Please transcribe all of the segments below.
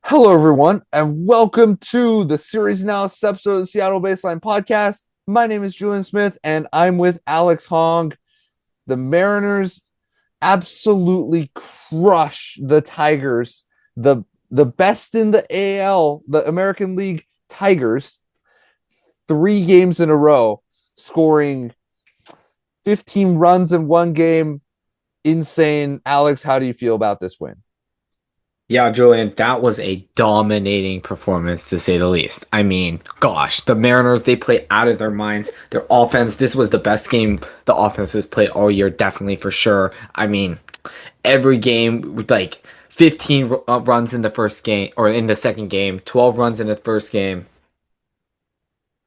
Hello, everyone, and welcome to the series analysis episode of the Seattle Baseline Podcast. My name is Julian Smith, and I'm with Alex Hong. The Mariners absolutely crush the Tigers, the best in the AL, the American League Tigers, 3 games in a row, scoring 15 runs in one game. Insane. Alex, how do you feel about this win? Yeah, Julian, that was a dominating performance to say the least. I mean, gosh, the Mariners, they play out of their minds. Their offense, this was the best game the offense has played all year, definitely for sure. I mean, every game with like 15 runs in the first game or in the second game, 12 runs in the first game,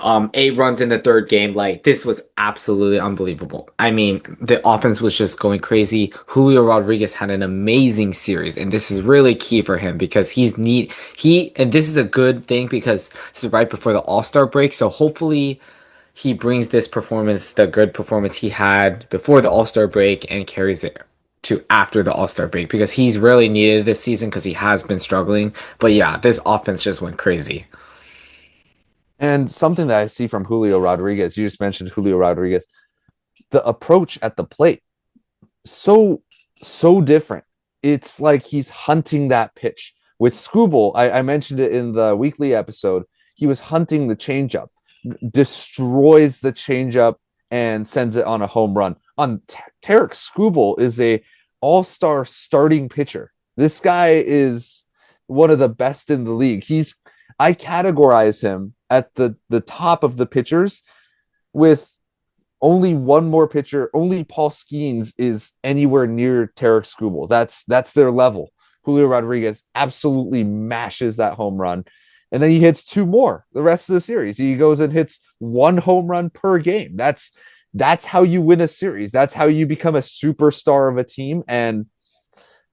8 runs in the third game. Like this was absolutely unbelievable. I mean, the offense was just going crazy. Julio Rodriguez had an amazing series, and this is really key for him because and this is a good thing because this is right before the All-Star break. So hopefully he brings this performance, the good performance he had before the All-Star break, and carries it to after the All-Star break because he's really needed this season because he has been struggling. But yeah, this offense just went crazy. And something that I see from Julio Rodriguez, you just mentioned Julio Rodriguez, the approach at the plate, so, so different. It's like he's hunting that pitch. With Skubal, I mentioned it in the weekly episode, he was hunting the changeup, destroys the changeup, and sends it on a home run. Tarek Skubal is a all-star starting pitcher. This guy is one of the best in the league. I categorize him at the top of the pitchers with only one more pitcher. Only Paul Skeens is anywhere near Tarek Skubal. That's their level. Julio Rodriguez absolutely mashes that home run. And then he hits two more the rest of the series. He goes and hits one home run per game. That's how you win a series. That's how you become a superstar of a team. And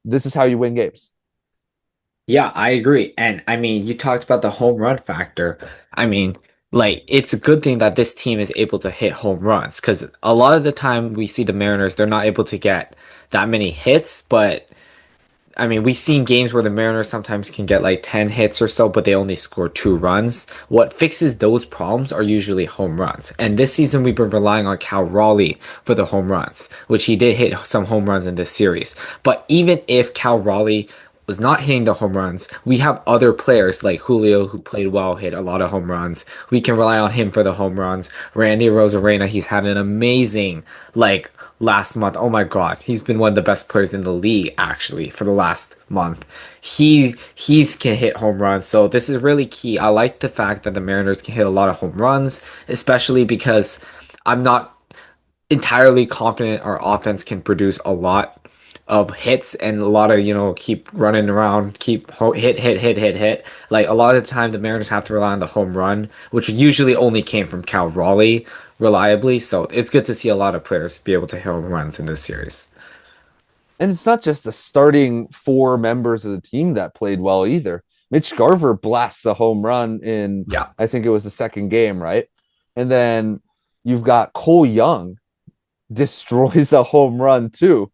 this is how you win games. Yeah, I agree. And I mean, you talked about the home run factor. I mean, like, it's a good thing that this team is able to hit home runs because a lot of the time we see the Mariners, they're not able to get that many hits. But I mean, we've seen games where the Mariners sometimes can get like 10 hits or so, but they only score 2 runs. What fixes those problems are usually home runs. And this season, we've been relying on Cal Raleigh for the home runs, which he did hit some home runs in this series. But even if Cal Raleigh was not hitting the home runs, we have other players like Julio who played well, hit a lot of home runs. We can rely on him for the home runs. Randy Rosarena, he's had an amazing like last month. Oh my God, he's been one of the best players in the league actually for the last month. He's can hit home runs, so this is really key. I like the fact that the Mariners can hit a lot of home runs, especially because I'm not entirely confident our offense can produce a lot of hits and a lot of, keep running around, hit. Like a lot of the time, the Mariners have to rely on the home run, which usually only came from Cal Raleigh reliably. So it's good to see a lot of players be able to hit home runs in this series. And it's not just the starting 4 members of the team that played well either. Mitch Garver blasts a home run in, Yeah. I think it was the second game, right? And then you've got Cole Young destroys a home run too.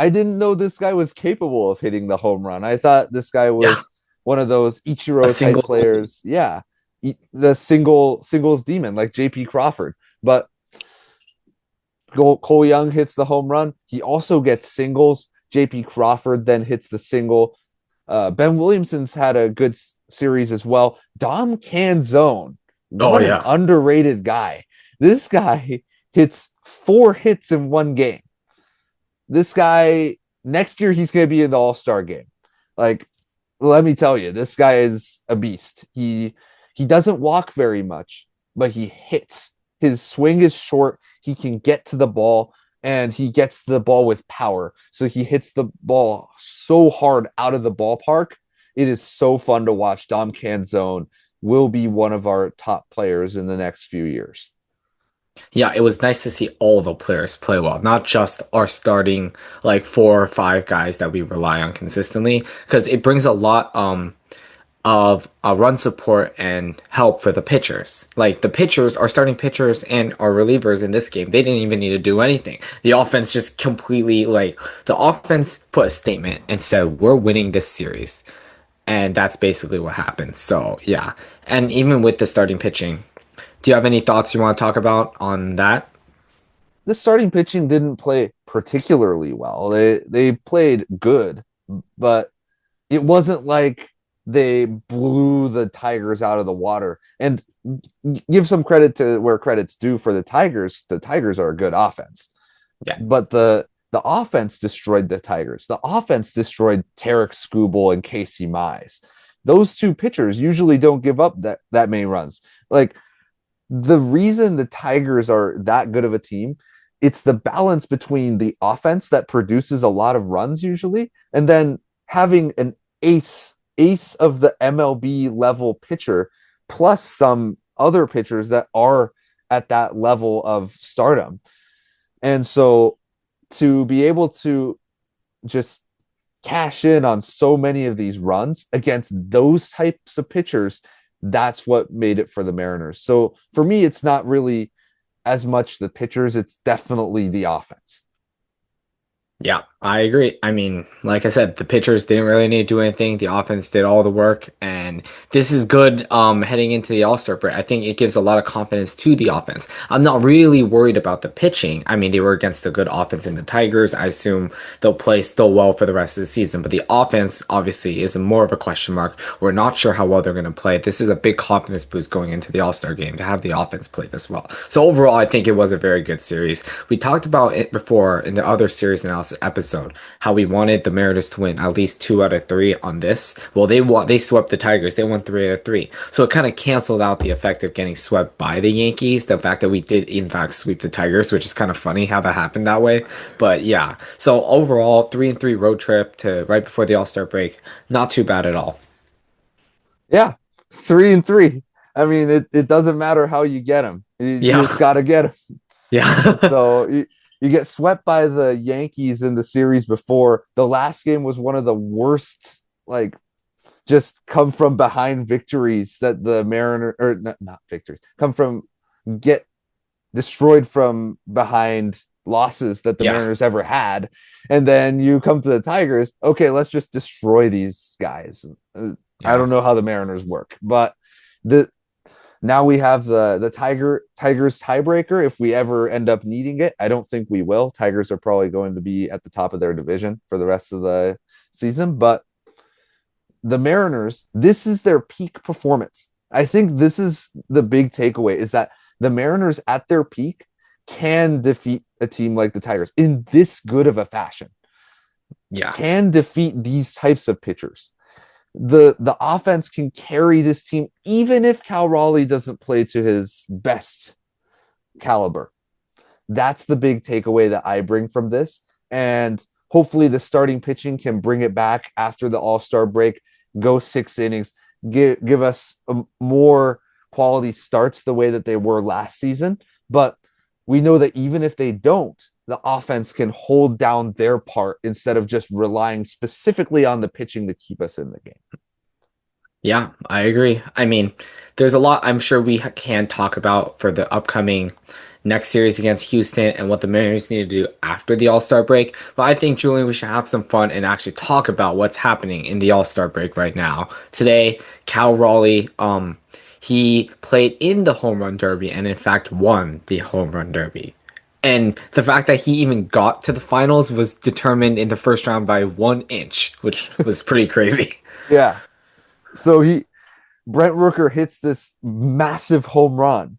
I didn't know this guy was capable of hitting the home run. I thought this guy Yeah. was one of those A Ichiro type singles only. players. Yeah, the singles demon like J.P. Crawford. But Cole Young hits the home run. He also gets singles. J.P. Crawford then hits the single. Ben Williamson's had a good series as well. Dom Canzone, Oh what an yeah. underrated guy. This guy hits 4 hits in one game. This guy, next year, he's going to be in the All Star game. Like, let me tell you, this guy is a beast. He doesn't walk very much, but he hits. His swing is short. He can get to the ball, and he gets the ball with power. So he hits the ball so hard out of the ballpark. It is so fun to watch. Dom Canzone will be one of our top players in the next few years. Yeah, it was nice to see all the players play well, not just our starting like 4 or 5 guys that we rely on consistently, because it brings a lot of run support and help for the pitchers. Like the pitchers, our starting pitchers and our relievers in this game, they didn't even need to do anything. The offense just completely like the offense put a statement and said, "We're winning this series." And that's basically what happened. So, yeah. And even with the starting pitching, do you have any thoughts you want to talk about on that? The starting pitching didn't play particularly well. They played good, but it wasn't like they blew the Tigers out of the water. And give some credit to where credit's due for the Tigers. The Tigers are a good offense, Yeah. but the offense destroyed the Tigers. The offense destroyed Tarek Skubal and Casey Mize. Those two pitchers usually don't give up that many runs. Like the reason the Tigers are that good of a team, it's the balance between the offense that produces a lot of runs usually, and then having an ace of the MLB level pitcher, plus some other pitchers that are at that level of stardom. And so to be able to just cash in on so many of these runs against those types of pitchers, that's what made it for the Mariners. So for me, it's not really as much the pitchers, it's definitely the offense. Yeah, I agree. I mean, like I said, the pitchers didn't really need to do anything. The offense did all the work, and this is good heading into the All-Star break. I think it gives a lot of confidence to the offense. I'm not really worried about the pitching. I mean, they were against a good offense in the Tigers. I assume they'll play still well for the rest of the season, but the offense obviously is more of a question mark. We're not sure how well they're going to play. This is a big confidence boost going into the All-Star game to have the offense play this well. So overall, I think it was a very good series. We talked about it before in the other series analysis episode, how we wanted the Mariners to win at least 2 out of 3 on this. Well, they swept the Tigers. They won 3 out of 3. So it kind of canceled out the effect of getting swept by the Yankees. The fact that we did in fact sweep the Tigers, which is kind of funny how that happened that way. But yeah, so overall, 3-3 road trip to right before the All Star break, not too bad at all. Yeah, 3-3. I mean, it doesn't matter how you get them. You just Yeah, got to get them. And yeah, so you get swept by the Yankees in the series before. The last game was one of the worst, like just come from behind victories that the Mariner or not victories come from get destroyed from behind losses that the yeah, Mariners ever had. And then you come to the Tigers. Okay, let's just destroy these guys. I yeah. don't know how the Mariners work, but the now we have the Tigers tiebreaker if we ever end up needing it. I don't think we will. Tigers are probably going to be at the top of their division for the rest of the season, but the Mariners, this is their peak performance. I think this is the big takeaway is that the Mariners at their peak can defeat a team like the Tigers in this good of a fashion. Yeah. Can defeat these types of pitchers. The offense can carry this team even if Cal Raleigh doesn't play to his best caliber. That's the big takeaway that I bring from this. And hopefully the starting pitching can bring it back after the All-Star break, go 6 innings, give us more quality starts the way that they were last season. But we know that even if they don't, the offense can hold down their part instead of just relying specifically on the pitching to keep us in the game. Yeah, I agree. I mean, there's a lot I'm sure we can talk about for the upcoming next series against Houston and what the Mariners need to do after the All-Star break. But I think, Julian, we should have some fun and actually talk about what's happening in the All-Star break right now. Today, Cal Raleigh, he played in the Home Run Derby and in fact won the Home Run Derby. And the fact that he even got to the finals was determined in the first round by 1 inch, which was pretty crazy. Yeah. So Brent Rooker hits this massive home run.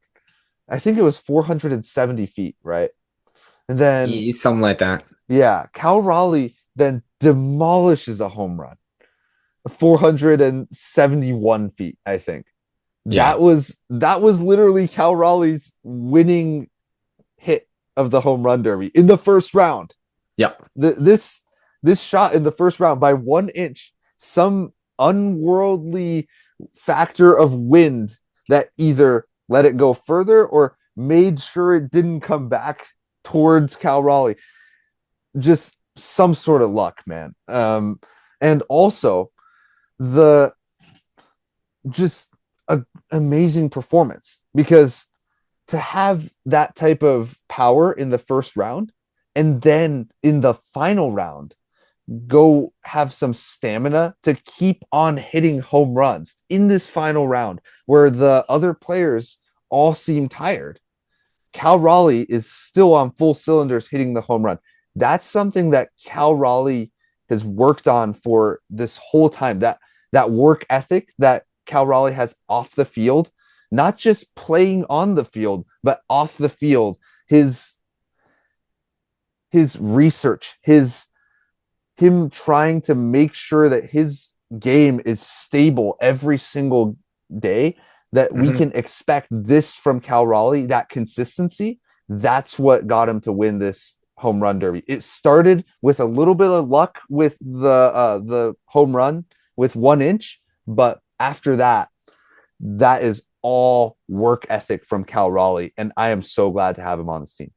I think it was 470 feet, right? And then Something like that. yeah, Cal Raleigh then demolishes a home run, 471 feet, I think. Yeah. That was literally Cal Raleigh's winning hit of the home run derby in the first round. Yep. This shot in the first round by 1 inch, some unworldly factor of wind that either let it go further or made sure it didn't come back towards Cal Raleigh. Just some sort of luck, man. And also the just a amazing performance because to have that type of power in the first round and then in the final round go have some stamina to keep on hitting home runs in this final round where the other players all seem tired. Cal Raleigh is still on full cylinders hitting the home run. That's something that Cal Raleigh has worked on for this whole time. That work ethic that Cal Raleigh has off the field, not just playing on the field, but off the field. His research, him trying to make sure that his game is stable every single day, that we Mhm. can expect this from Cal Raleigh, that consistency. That's what got him to win this home run derby. It started with a little bit of luck with the home run with 1 inch, but after that, that is all work ethic from Cal Raleigh, and I am so glad to have him on the team.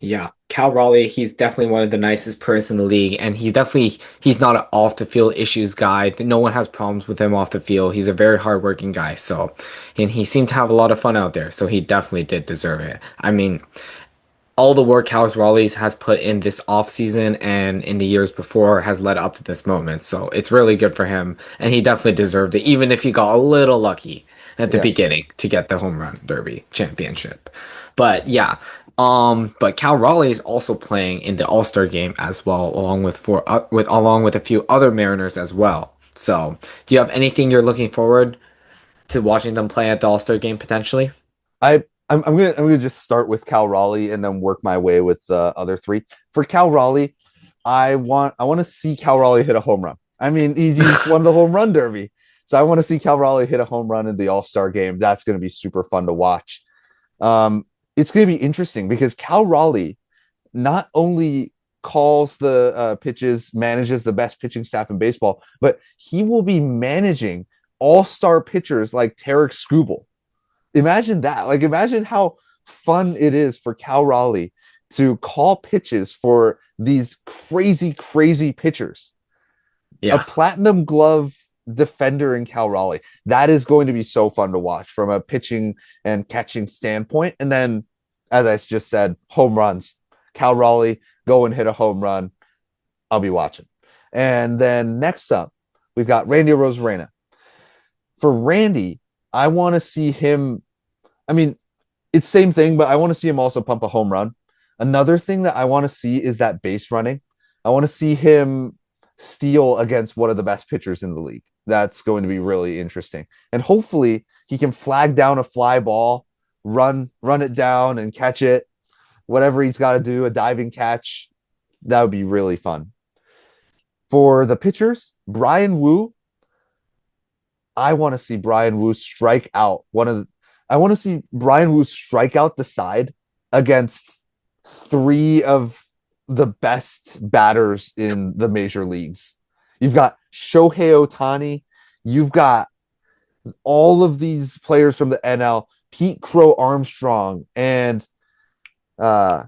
Yeah, Cal Raleigh, he's definitely one of the nicest players in the league, and he's not an off the field issues guy. No one has problems with him off the field. He's a very hardworking guy, so and he seemed to have a lot of fun out there, so he definitely did deserve it. I mean, all the work Cal Raleigh has put in this off season and in the years before has led up to this moment. So it's really good for him, and he definitely deserved it, even if he got a little lucky at the Yeah, beginning to get the home run derby championship. But yeah, but Cal Raleigh is also playing in the All-Star game as well, along with a few other Mariners as well. So, do you have anything you're looking forward to watching them play at the All-Star game potentially? I'm gonna just start with Cal Raleigh and then work my way with the other three. For Cal Raleigh, I want to see Cal Raleigh hit a home run. I mean, he just won the home run derby, so I want to see Cal Raleigh hit a home run in the All Star game. That's going to be super fun to watch. It's going to be interesting because Cal Raleigh not only calls the pitches, manages the best pitching staff in baseball, but he will be managing all-star pitchers like Tarek Skubal. Imagine that. Like, imagine how fun it is for Cal Raleigh to call pitches for these crazy, crazy pitchers. A Yeah. platinum glove defender in Cal Raleigh. That is going to be so fun to watch from a pitching and catching standpoint. And then, as I just said, home runs. Cal Raleigh, go and hit a home run. I'll be watching. And then next up, we've got Randy Rosarena. For Randy, I want to see him. I mean, it's same thing, but I want to see him also pump a home run. Another thing that I want to see is that base running. I want to see him steal against one of the best pitchers in the league. That's going to be really interesting. And hopefully he can flag down a fly ball, run it down and catch it. Whatever he's got to do, a diving catch. That would be really fun. For the pitchers, Brian Wu, I want to see Brian Wu strike out I want to see Brian Wu strike out the side against three of the best batters in the major leagues. You've got Shohei Ohtani, you've got all of these players from the NL, Pete Crow Armstrong, and uh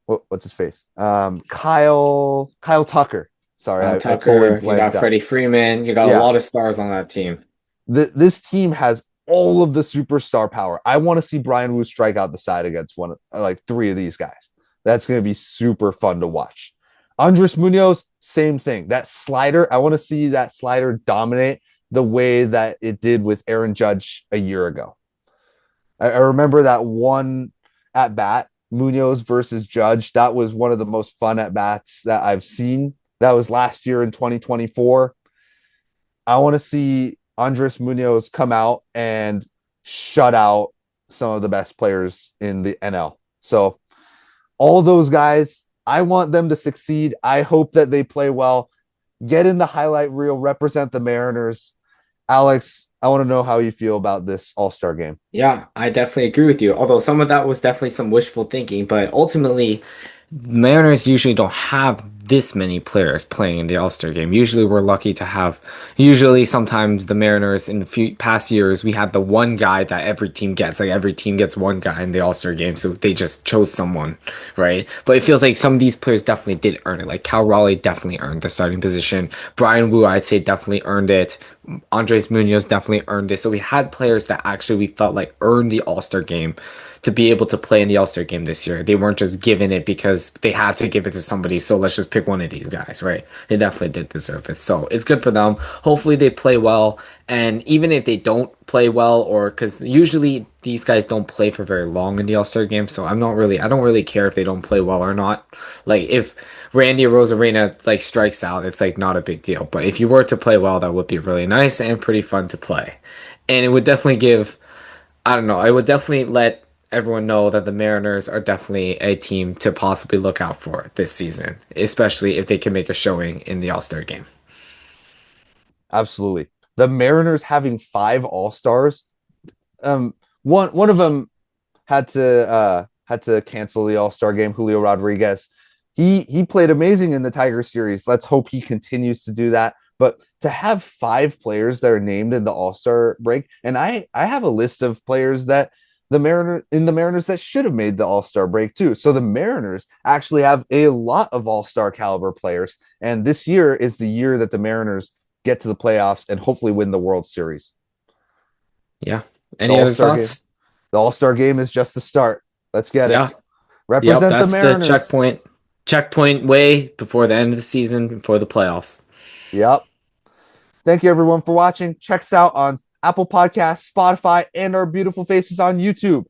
what's his face? Kyle Tucker. Sorry, I totally Tucker, you got blanked out. Freddie Freeman, you got a Yeah, lot of stars on that team. this team has all of the superstar power. I want to see Brian Wu strike out the side against like three of these guys. That's going to be super fun to watch. Andres Munoz, same thing. That slider, I want to see that slider dominate the way that it did with Aaron Judge a year ago. I remember that one at bat, Munoz versus Judge. That was one of the most fun at bats that I've seen. That was last year in 2024. I want to see Andres Munoz come out and shut out some of the best players in the NL. So all those guys, I want them to succeed. I hope that they play well, get in the highlight reel, represent the Mariners. Alex, I want to know how you feel about this All-Star game. Yeah, I definitely agree with you. Although some of that was definitely some wishful thinking, but ultimately, Mariners usually don't have this many players playing in the All-Star game. Usually, we're lucky to have. Usually, sometimes the Mariners in the few past years, we had the one guy that every team gets. Like every team gets one guy in the All-Star game, so they just chose someone, right? But it feels like some of these players definitely did earn it. Like Cal Raleigh definitely earned the starting position. Brian Wu, I'd say, definitely earned it. Andres Munoz definitely earned it. So we had players that actually we felt like earned the All-Star game to be able to play in the All-Star game this year. They weren't just given it because they had to give it to somebody. So let's just pick one of these guys, right? They definitely did deserve it. So it's good for them. Hopefully they play well. And even if they don't play well, or because usually these guys don't play for very long in the All-Star game. So I don't really care if they don't play well or not. Like if Randy Rosarena like strikes out, it's like not a big deal. But if you were to play well, that would be really nice and pretty fun to play. And it would definitely give, I don't know, I would definitely let everyone know that the Mariners are definitely a team to possibly look out for this season, especially if they can make a showing in the All-Star game. Absolutely. The Mariners having five All-Stars. Um, one of them had to cancel the All-Star game, Julio Rodriguez. He played amazing in the Tiger series. Let's hope he continues to do that. But to have five players that are named in the All-Star break, and I have a list of players that the Mariners that should have made the All-Star break too. So the Mariners actually have a lot of All-Star caliber players, and this year is the year that the Mariners get to the playoffs and hopefully win the World Series. Yeah. The Any other All-Star game, thoughts? the All-Star game is just the start. Let's get it. Yeah. Yep, Represent the that's the Mariners. checkpoint way before the end of the season, before the playoffs. Yep. Thank you everyone for watching. Check us out on Apple Podcasts, Spotify, and our beautiful faces on YouTube.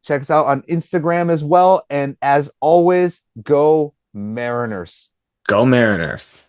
Check us out on Instagram as well. And as always, go Mariners. Go Mariners.